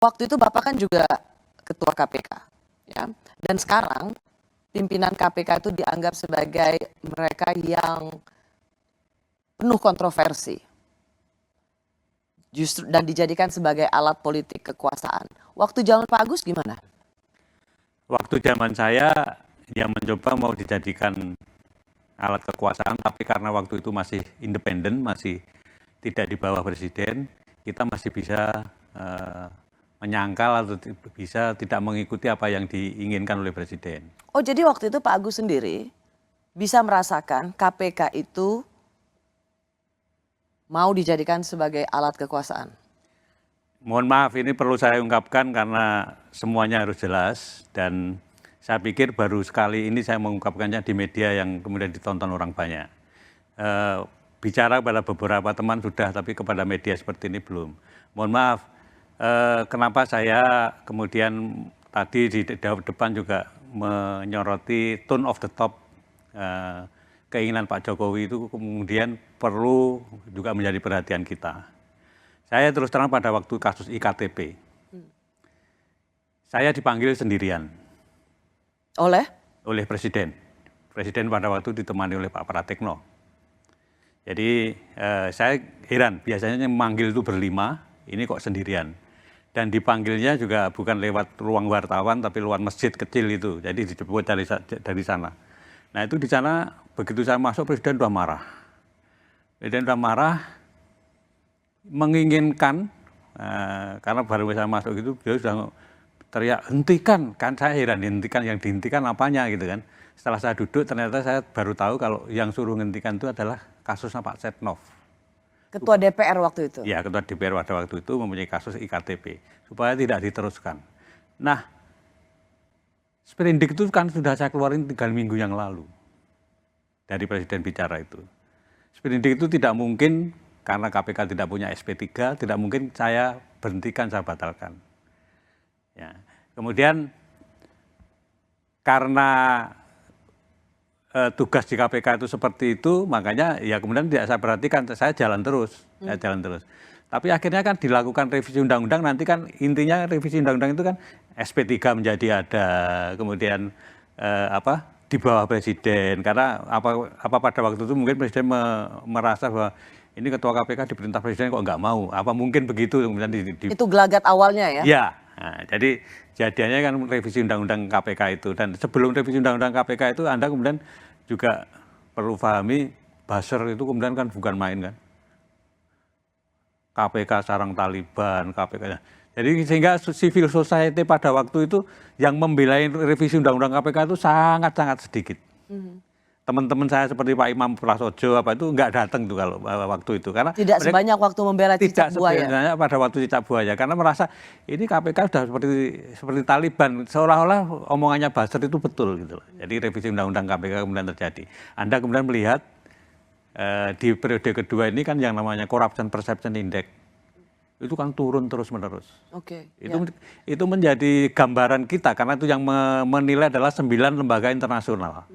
Waktu itu Bapak kan juga ketua KPK, ya. Dan sekarang pimpinan KPK itu dianggap sebagai mereka yang penuh kontroversi. Justru dan dijadikan sebagai alat politik kekuasaan. Waktu zaman Pak Agus gimana? Waktu zaman saya yang mencoba mau dijadikan alat kekuasaan, tapi karena waktu itu masih independen, masih tidak di bawah presiden, kita masih bisa menyangkal atau bisa tidak mengikuti apa yang diinginkan oleh presiden. Oh, jadi waktu itu Pak Agus sendiri bisa merasakan KPK itu mau dijadikan sebagai alat kekuasaan? Mohon maaf, ini perlu saya ungkapkan karena semuanya harus jelas, dan saya pikir baru sekali ini saya mengungkapkannya di media yang kemudian ditonton orang banyak. Bicara pada beberapa teman sudah, tapi kepada media seperti ini belum. Mohon maaf, kenapa saya kemudian tadi di depan juga menyoroti tone of the top, keinginan Pak Jokowi itu kemudian perlu juga menjadi perhatian kita. Saya terus terang pada waktu kasus IKTP, saya dipanggil sendirian. Oleh Presiden. Presiden pada waktu ditemani oleh Pak Pratikno. Jadi saya heran, biasanya yang memanggil itu berlima, ini kok sendirian. Dan dipanggilnya juga bukan lewat ruang wartawan, tapi lewat masjid kecil itu. Jadi dijemput dari sana. Nah itu di sana, begitu saya masuk, Presiden sudah marah. Presiden sudah marah, menginginkan, karena baru saya masuk itu, dia sudah teriak, hentikan, kan saya heran, hentikan, yang dihentikan apanya gitu kan. Setelah saya duduk, ternyata saya baru tahu kalau yang suruh hentikan itu adalah kasusnya Pak Setnov. Ketua DPR waktu itu? Ya, Ketua DPR pada waktu itu mempunyai kasus IKTP, supaya tidak diteruskan. Nah, sprindik itu kan sudah saya keluarin 3 minggu yang lalu, dari Presiden bicara itu. Sprindik itu tidak mungkin, karena KPK tidak punya SP3, tidak mungkin saya berhentikan, saya batalkan. Ya. Kemudian karena tugas di KPK itu seperti itu, makanya ya kemudian tidak saya perhatikan, saya jalan terus. Tapi akhirnya kan dilakukan revisi undang-undang, nanti kan intinya revisi undang-undang itu kan SP3 menjadi ada, kemudian di bawah presiden, karena apa pada waktu itu mungkin presiden merasa bahwa ini ketua KPK diperintah presiden kok nggak mau, apa mungkin begitu kemudian itu gelagat awalnya ya? Ya, nah, jadi jadinya kan revisi undang-undang KPK itu, dan sebelum revisi undang-undang KPK itu Anda kemudian juga perlu pahami, buzzer itu kemudian kan bukan main kan. KPK sarang Taliban, KPK. Jadi sehingga civil society pada waktu itu yang membela revisi undang-undang KPK itu sangat-sangat sedikit. Teman-teman saya seperti Pak Imam Prasojo apa itu nggak datang tuh kalau waktu itu, karena tidak sebanyak waktu membela cicak buaya. Tidak sebanyak pada waktu cicak buaya, karena merasa ini KPK sudah seperti Taliban, seolah-olah omongannya buzzer itu betul gitu loh. Jadi revisi undang-undang KPK kemudian terjadi. Anda kemudian melihat di periode kedua ini kan yang namanya Corruption Perception Index itu kan turun terus-menerus. Itu menjadi gambaran kita, karena itu yang menilai adalah 9 lembaga internasional.